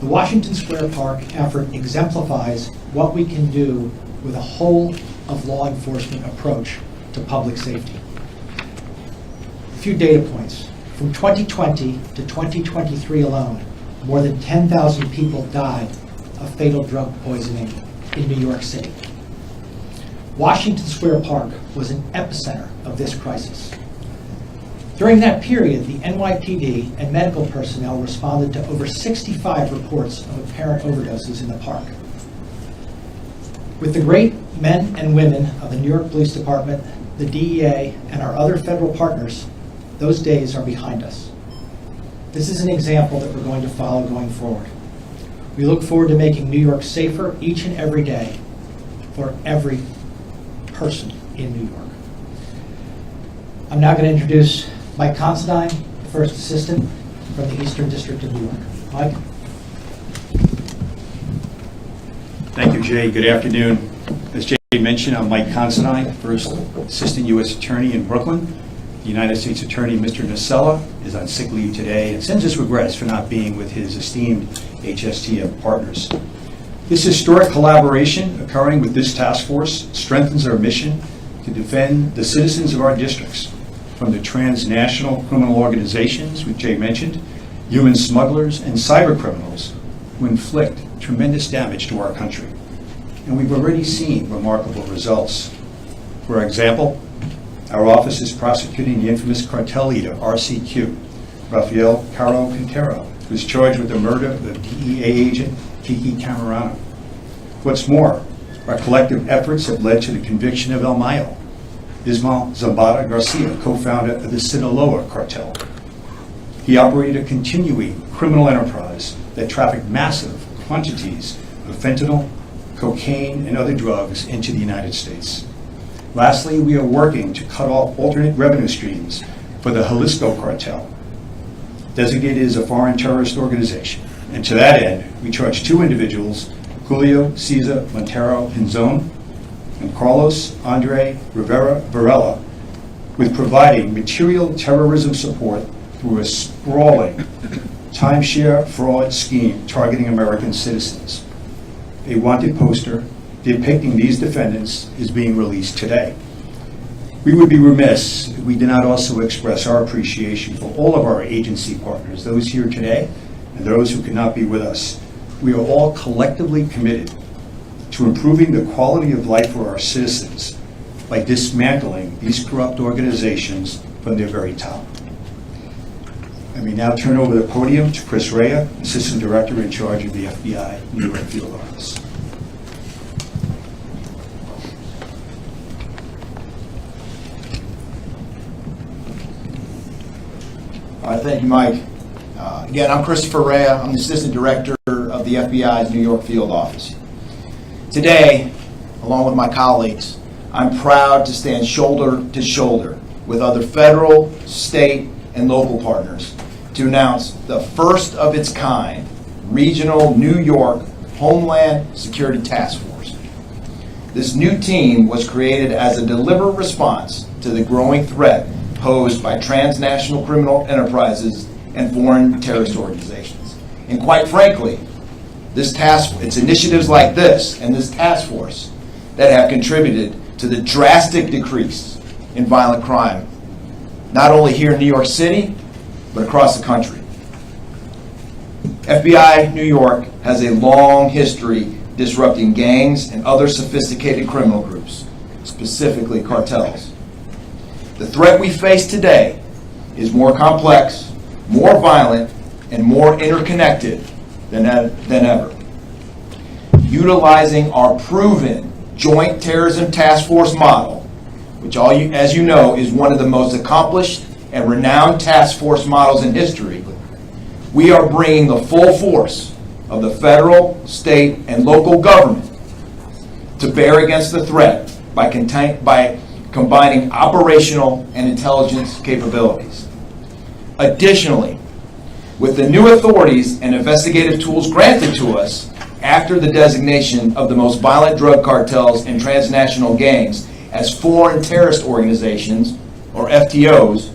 The Washington Square Park effort exemplifies what we can do with a whole of law enforcement approach to public safety. A few data points. From 2020 to 2023 alone, more than 10,000 people died of fatal drug poisoning in New York City. Washington Square Park was an epicenter of this crisis. During that period, the NYPD and medical personnel responded to over 65 reports of apparent overdoses in the park. With the great men and women of the New York Police Department, the DEA, and our other federal partners, those days are behind us. This is an example that we're going to follow going forward. We look forward to making New York safer each and every day for every person in New York. I'm now going to introduce Mike Considine, the First Assistant from the Eastern District of New York. Mike? Thank you, Jay. Good afternoon. As Jay mentioned, I'm Mike Considine, First Assistant U.S. Attorney in Brooklyn. The United States Attorney, Mr. Nacella, is on sick leave today and sends his regrets for not being with his esteemed HSTF partners. This historic collaboration occurring with this task force strengthens our mission to defend the citizens of our districts from the transnational criminal organizations, which Jay mentioned, human smugglers, and cyber criminals who inflict tremendous damage to our country. And we've already seen remarkable results. For example, our office is prosecuting the infamous cartel leader, RCQ, Rafael Caro Quintero, who is charged with the murder of the DEA agent, Kiki Camarano. What's more, our collective efforts have led to the conviction of El Mayo, Ismael Zambada Garcia, co-founder of the Sinaloa cartel. He operated a continuing criminal enterprise that trafficked massive quantities of fentanyl, cocaine, and other drugs into the United States. Lastly, we are working to cut off alternate revenue streams for the Jalisco cartel, designated as a foreign terrorist organization. And to that end, we charge two individuals, Julio Cesar Montero Pinzon and Carlos Andre Rivera Varela, with providing material terrorism support through a sprawling timeshare fraud scheme targeting American citizens. A wanted poster depicting these defendants is being released today. We would be remiss if we did not also express our appreciation for all of our agency partners, those here today and those who could not be with us. We are all collectively committed to improving the quality of life for our citizens by dismantling these corrupt organizations from their very top. Let me now turn over the podium to Chris Rea, Assistant Director in charge of the FBI New York Field Office. All right, thank you, Mike. Again, I'm Christopher Rea. I'm the Assistant Director of the FBI's New York Field Office. Today, along with my colleagues, I'm proud to stand shoulder to shoulder with other federal, state, and local partners to announce the first of its kind regional New York Homeland Security Task Force. This new team was created as a deliberate response to the growing threat posed by transnational criminal enterprises and foreign terrorist organizations. And quite frankly, it's initiatives like this and this task force that have contributed to the drastic decrease in violent crime, not only here in New York City, but across the country. FBI New York has a long history disrupting gangs and other sophisticated criminal groups, specifically cartels. The threat we face today is more complex, more violent, and more interconnected than ever. Utilizing our proven Joint Terrorism Task Force model, which, as you know, is one of the most accomplished and renowned task force models in history, we are bringing the full force of the federal, state, and local government to bear against the threat by combining operational and intelligence capabilities. Additionally, with the new authorities and investigative tools granted to us after the designation of the most violent drug cartels and transnational gangs as foreign terrorist organizations, or FTOs,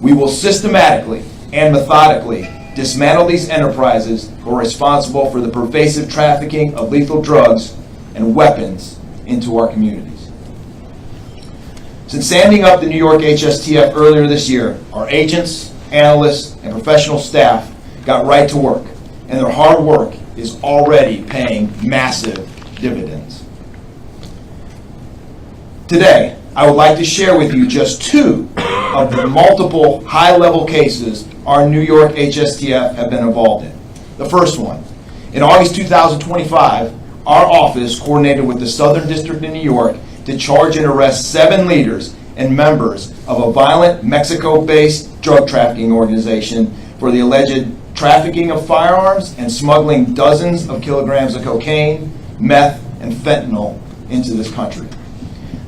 we will systematically and methodically dismantle these enterprises who are responsible for the pervasive trafficking of lethal drugs and weapons into our communities. Since standing up the New York HSTF earlier this year, our agents, analysts, and professional staff got right to work, and their hard work is already paying massive dividends. Today, I would like to share with you just two of the multiple high-level cases our New York HSTF have been involved in. The first one, in August 2025, our office coordinated with the Southern District of New York to charge and arrest 7 leaders and members of a violent Mexico-based drug trafficking organization for the alleged trafficking of firearms and smuggling dozens of kilograms of cocaine, meth, and fentanyl into this country.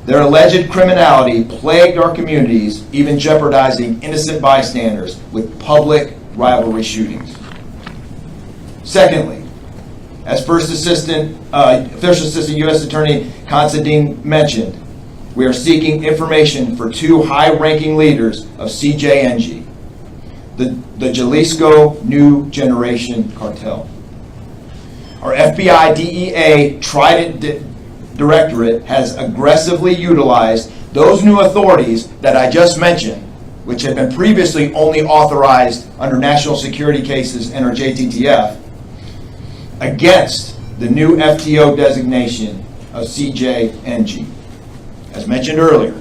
Their alleged criminality plagued our communities, even jeopardizing innocent bystanders with public rivalry shootings. Secondly, as First Assistant U.S. Attorney Considine mentioned, we are seeking information for 2 high-ranking leaders of CJNG, the Jalisco New Generation Cartel. Our FBI DEA Trident Directorate has aggressively utilized those new authorities that I just mentioned, which had been previously only authorized under national security cases and or JTTF, against the new FTO designation of CJNG. As mentioned earlier,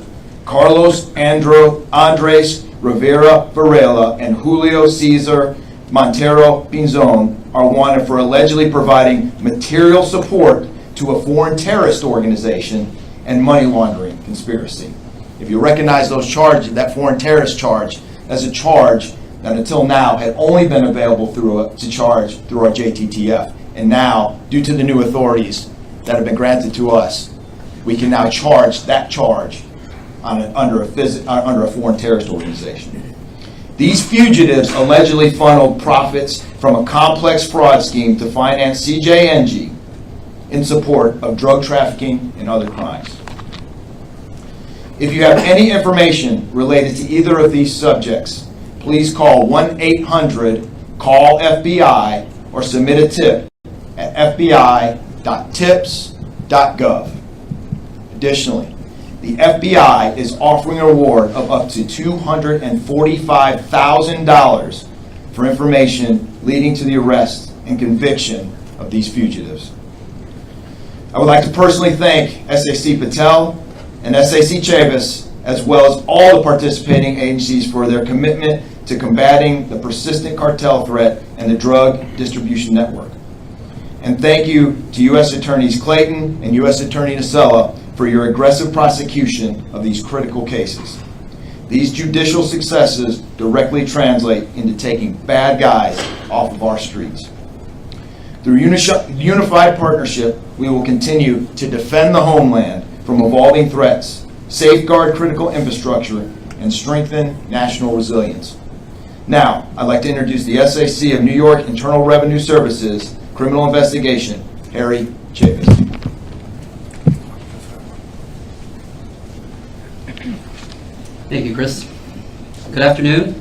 Carlos Andres Rivera Varela and Julio Cesar Montero Pinzon are wanted for allegedly providing material support to a foreign terrorist organization and money laundering conspiracy. If you recognize those charges, that foreign terrorist charge, as a charge that until now had only been available through our JTTF. And now, due to the new authorities that have been granted to us, we can now charge that charge under a foreign terrorist organization. These fugitives allegedly funneled profits from a complex fraud scheme to finance CJNG in support of drug trafficking and other crimes. If you have any information related to either of these subjects, please call 1-800-CALL-FBI or submit a tip at fbi.tips.gov. Additionally, the FBI is offering a reward of up to $245,000 for information leading to the arrest and conviction of these fugitives. I would like to personally thank SAC Patel and SAC Chavis, as well as all the participating agencies for their commitment to combating the persistent cartel threat and the drug distribution network. And thank you to U.S. Attorneys Clayton and U.S. Attorney Nacella for your aggressive prosecution of these critical cases. These judicial successes directly translate into taking bad guys off of our streets. Through unified partnership, we will continue to defend the homeland from evolving threats, safeguard critical infrastructure, and strengthen national resilience. Now, I'd like to introduce the SAC of New York Internal Revenue Services Criminal Investigation, Harry Chavis. Thank you, Chris. Good afternoon.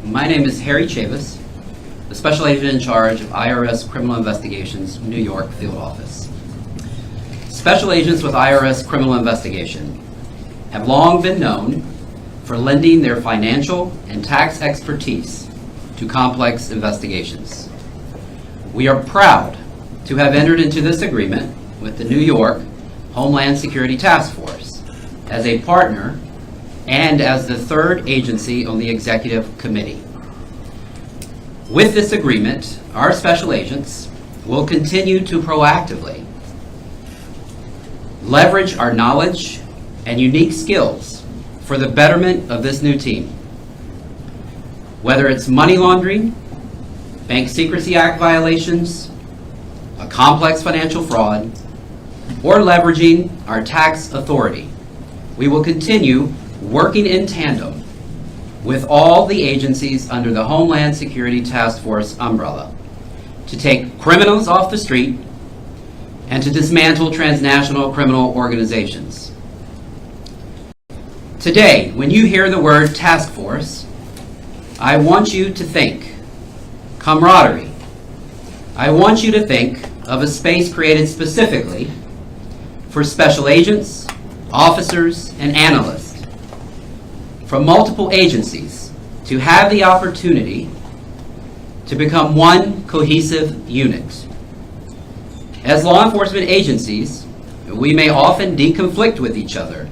My name is Harry Chavis, the Special Agent in charge of IRS Criminal Investigations, New York Field Office. Special agents with IRS Criminal Investigation have long been known for lending their financial and tax expertise to complex investigations. We are proud to have entered into this agreement with the New York Homeland Security Task Force as a partner and as the third agency on the executive committee. With this agreement, our special agents will continue to proactively leverage our knowledge and unique skills for the betterment of this new team. Whether it's money laundering, Bank Secrecy Act violations, a complex financial fraud, or leveraging our tax authority, we will continue working in tandem with all the agencies under the Homeland Security Task Force umbrella to take criminals off the street and to dismantle transnational criminal organizations. Today, when you hear the word task force, I want you to think camaraderie. I want you to think of a space created specifically for special agents, officers, and analysts from multiple agencies to have the opportunity to become one cohesive unit. As law enforcement agencies, we may often deconflict with each other,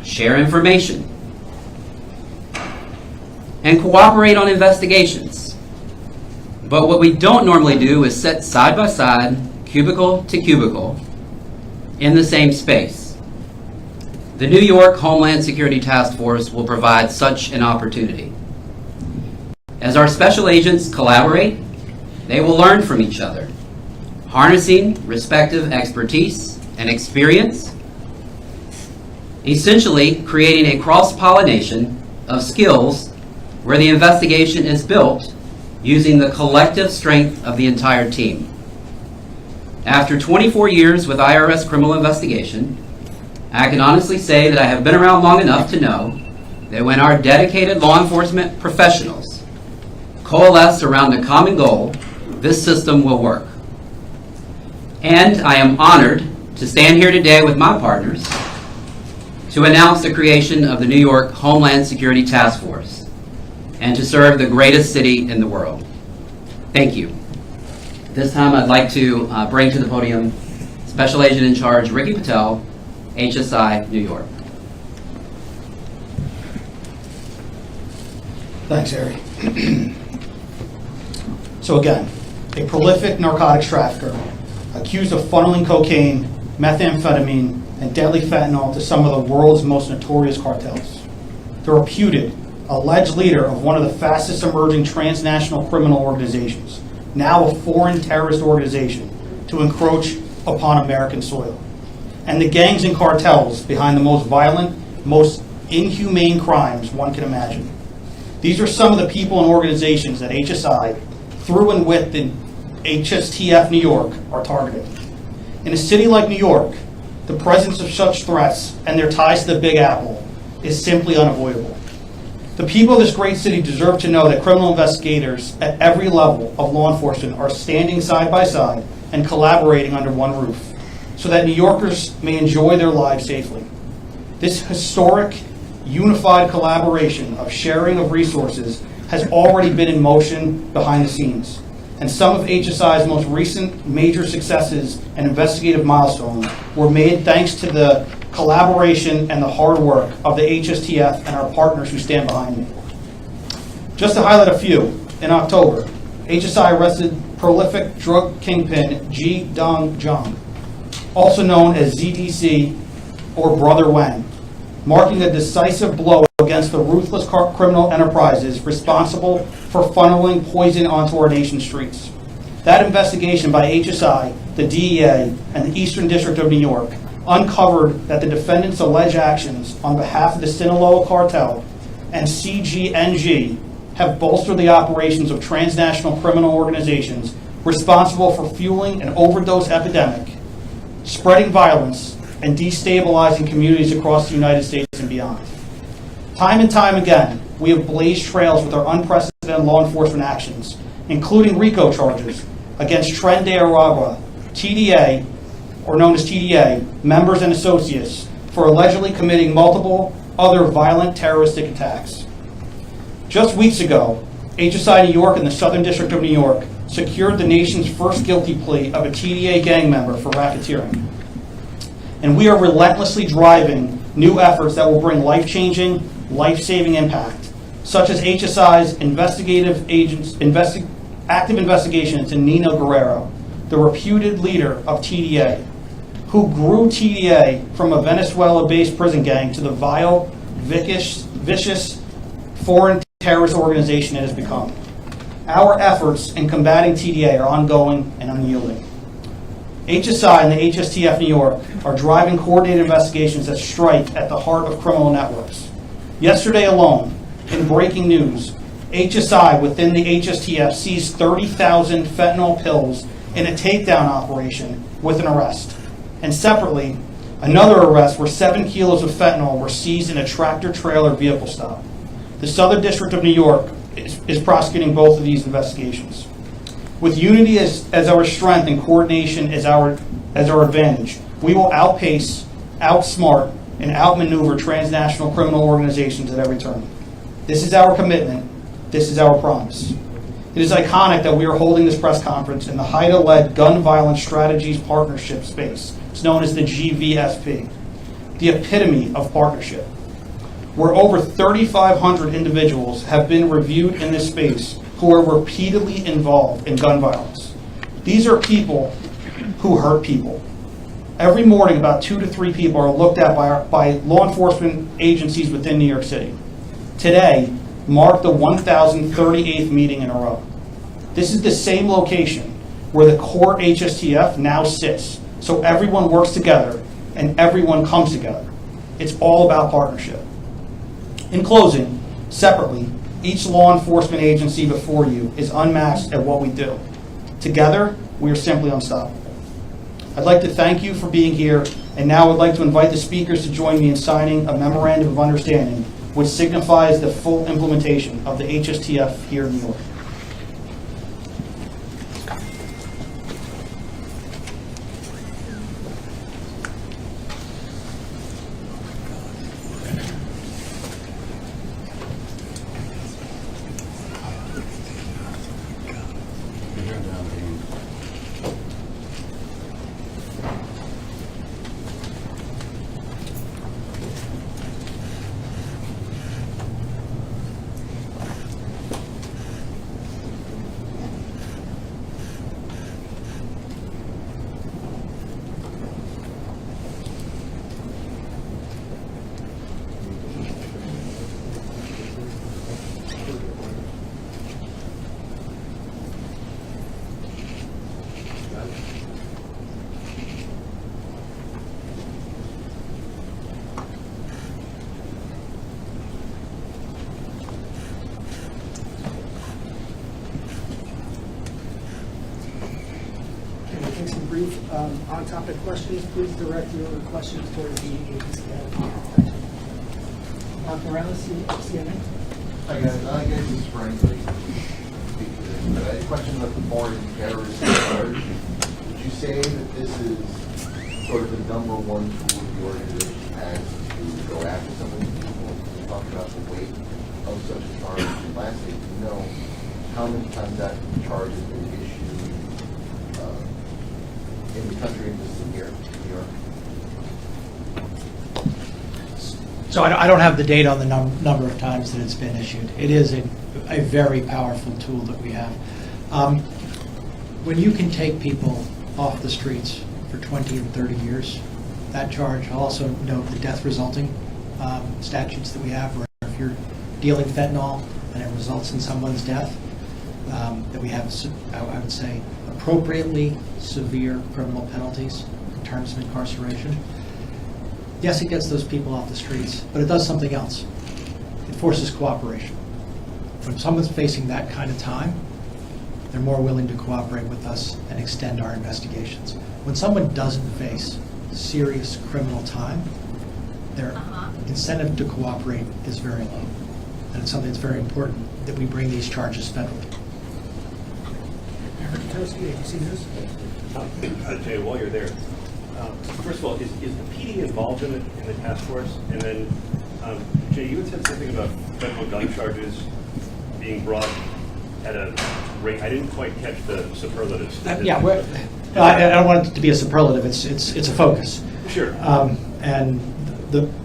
share information, and cooperate on investigations. But what we don't normally do is sit side by side, cubicle to cubicle, in the same space. The New York Homeland Security Task Force will provide such an opportunity. As our special agents collaborate, they will learn from each other, harnessing respective expertise and experience, essentially creating a cross-pollination of skills where the investigation is built using the collective strength of the entire team. After 24 years with IRS criminal investigation, I can honestly say that I have been around long enough to know that when our dedicated law enforcement professionals coalesce around a common goal, this system will work. And I am honored to stand here today with my partners to announce the creation of the New York Homeland Security Task Force and to serve the greatest city in the world. Thank you. This time I'd like to bring to the podium Special Agent in Charge Ricky Patel, HSI, New York. Thanks, Harry. So again, a prolific narcotics trafficker accused of funneling cocaine, methamphetamine, and deadly fentanyl to some of the world's most notorious cartels. The reputed, alleged leader of one of the fastest emerging transnational criminal organizations, now a foreign terrorist organization, to encroach upon American soil. And the gangs and cartels behind the most violent, most inhumane crimes one can imagine. These are some of the people and organizations that HSI, through and with the HSTF New York, are targeting. In a city like New York, the presence of such threats and their ties to the Big Apple is simply unavoidable. The people of this great city deserve to know that criminal investigators at every level of law enforcement are standing side by side and collaborating under one roof, so that New Yorkers may enjoy their lives safely. This historic, unified collaboration of sharing of resources has already been in motion behind the scenes, and some of HSI's most recent major successes and investigative milestones were made thanks to the collaboration and the hard work of the HSTF and our partners who stand behind me. Just to highlight a few, in October, HSI arrested prolific drug kingpin Ji Dong Jung, also known as ZDC or Brother Wen, marking a decisive blow against the ruthless criminal enterprises responsible for funneling poison onto our nation's streets. That investigation by HSI, the DEA, and the Eastern District of New York uncovered that the defendants' alleged actions on behalf of the Sinaloa cartel and CGNG have bolstered the operations of transnational criminal organizations responsible for fueling an overdose epidemic, spreading violence, and destabilizing communities across the United States and beyond. Time and time again, we have blazed trails with our unprecedented law enforcement actions, including RICO charges against Tren de Aragua, TDA, or known as TDA, members and associates, for allegedly committing multiple other violent terroristic attacks. Just weeks ago, HSI New York and the Southern District of New York secured the nation's first guilty plea of a TDA gang member for racketeering. And we are relentlessly driving new efforts that will bring life-changing, life-saving impact, such as HSI's active investigation into Nino Guerrero, the reputed leader of TDA, who grew TDA from a Venezuela-based prison gang to the vile, vicious foreign terrorist organization it has become. Our efforts in combating TDA are ongoing and unyielding. HSI and the HSTF New York are driving coordinated investigations that strike at the heart of criminal networks. Yesterday alone, in breaking news, HSI within the HSTF seized 30,000 fentanyl pills in a takedown operation with an arrest. And separately, another arrest where 7 kilos of fentanyl were seized in a tractor-trailer vehicle stop. The Southern District of New York is prosecuting both of these investigations. With unity as our strength and coordination as our advantage, we will outpace, outsmart, and outmaneuver transnational criminal organizations at every turn. This is our commitment. This is our promise. It is iconic that we are holding this press conference in the HIDTA-led Gun Violence Strategies Partnership space. It's known as the GVSP, the epitome of partnership, where over 3,500 individuals have been reviewed in this space who are repeatedly involved in gun violence. These are people who hurt people. Every morning, about 2 to 3 people are looked at by law enforcement agencies within New York City. Today marked the 1,038th meeting in a row. This is the same location where the core HSTF now sits, so everyone works together and everyone comes together. It's all about partnership. In closing, separately, each law enforcement agency before you is unmatched at what we do. Together, we are simply unstoppable. I'd like to thank you for being here, and now I'd like to invite the speakers to join me in signing a memorandum of understanding, which signifies the full implementation of the HSTF here in New York. Some brief on-topic questions. Please direct your questions toward the agency head. Mark Morales, CNN. Hi guys, I guess this is Frank. But I had a question about the foreign terrorist charge. Would you say that this is sort of the number one tool the organization has to go after some of these people? We talked about the weight of such a charge. And lastly, do you know how many times that charge has been issued in the country and just in here, in New York? So I don't have the data on the number of times that it's been issued. It is a very powerful tool that we have. When you can take people off the streets for 20 and 30 years, that charge, I'll also note the death resulting statutes that we have, where if you're dealing fentanyl and it results in someone's death, that we have, I would say, appropriately severe criminal penalties in terms of incarceration. Yes, it gets those people off the streets, but it does something else. It forces cooperation. When someone's facing that kind of time, they're more willing to cooperate with us and extend our investigations. When someone doesn't face serious criminal time, their incentive to cooperate is very low. And it's something that's very important that we bring these charges federally. Jay, while you're there, first of all, is the PD involved in the task force? And then, Jay, you had said something about federal gun charges being brought at a rate. I didn't quite catch the superlatives. Yeah, I don't want it to be a superlative. It's a focus. Sure. And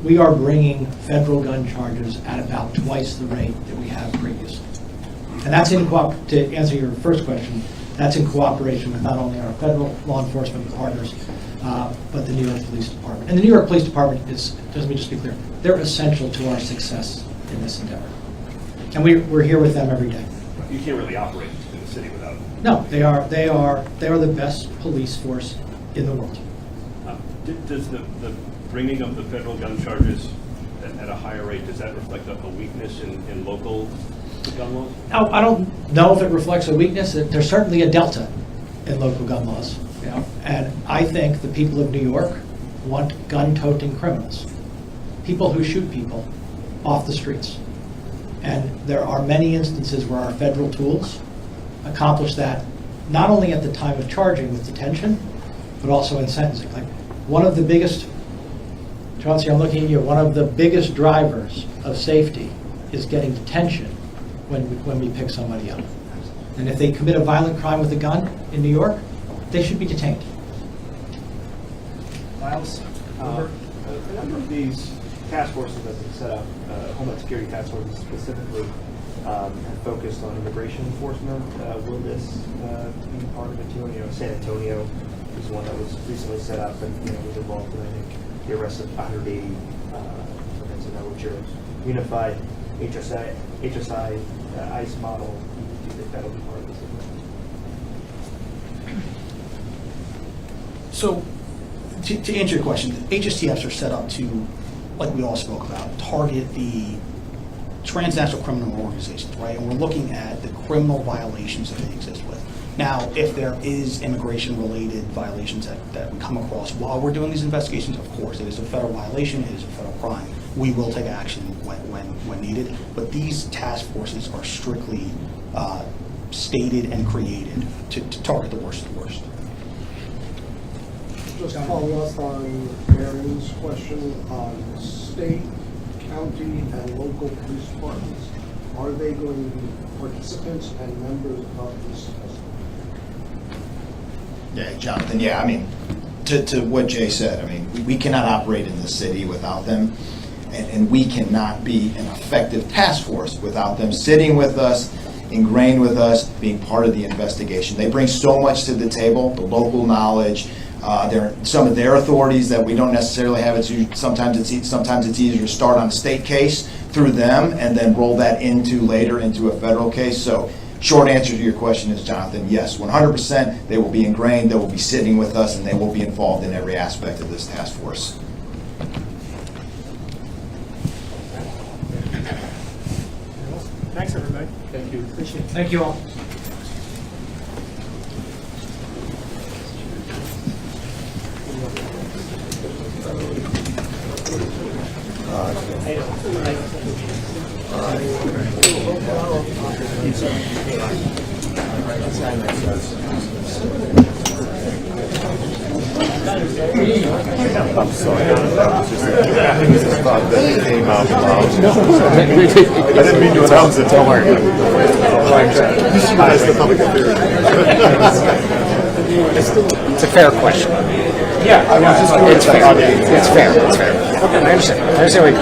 we are bringing federal gun charges at about twice the rate that we have previously. And that's to answer your first question, that's in cooperation with not only our federal law enforcement partners, but the New York Police Department. And the New York Police Department is, let me just be clear, they're essential to our success in this endeavor. And we're here with them every day. You can't really operate in the city without. No, they are the best police force in the world. Does the bringing of the federal gun charges at a higher rate, does that reflect a weakness in local gun laws? Now, I don't know if it reflects a weakness. There's certainly a delta in local gun laws. You know? And I think the people of New York want gun-toting criminals, people who shoot people off the streets. And there are many instances where our federal tools accomplish that not only at the time of charging with detention, but also in sentencing. Like, one of the biggest, Chauncey, I'm looking at you, one of the biggest drivers of safety is getting detention when we pick somebody up. And if they commit a violent crime with a gun in New York, they should be detained. Miles? A number of these task forces that have been set up, Homeland Security task forces specifically, have focused on immigration enforcement. Will this be part of it too? San Antonio is one that was recently set up and was involved in, I think, the arrest of 180 permits, which are unified HSI ICE model. Do you think that'll be part of this as well? So, to answer your question, HSTFs are set up to, like we all spoke about, target the transnational criminal organizations, right? And we're looking at the criminal violations that they exist with. Now, if there is immigration-related violations that we come across while we're doing these investigations, of course, it is a federal violation, it is a federal crime. We will take action when needed, but these task forces are strictly stated and created to target the worst of the worst. Just follow up on Aaron's question on state, county, and local police departments. Are they going to be participants and members of this testing? Yeah, Jonathan, yeah, I mean, to what Jay said, I mean, we cannot operate in the city without them, and we cannot be an effective task force without them sitting with us, ingrained with us, being part of the investigation. They bring so much to the table, the local knowledge, some of their authorities that we don't necessarily have. Sometimes it's easier to start on a state case through them and then roll that later into a federal case. So short answer to your question is, Jonathan, yes, 100%. They will be ingrained, they will be sitting with us, and they will be involved in every aspect of this task force. Thanks, everybody. Thank you. Appreciate it. Thank you all. I'm sorry. I just thought that it came out loud. I didn't mean to announce it. Don't worry. That's the public affairs. It's a fair question. Yeah, I was just It's fair. It's fair. It's fair. I understand. I understand what you're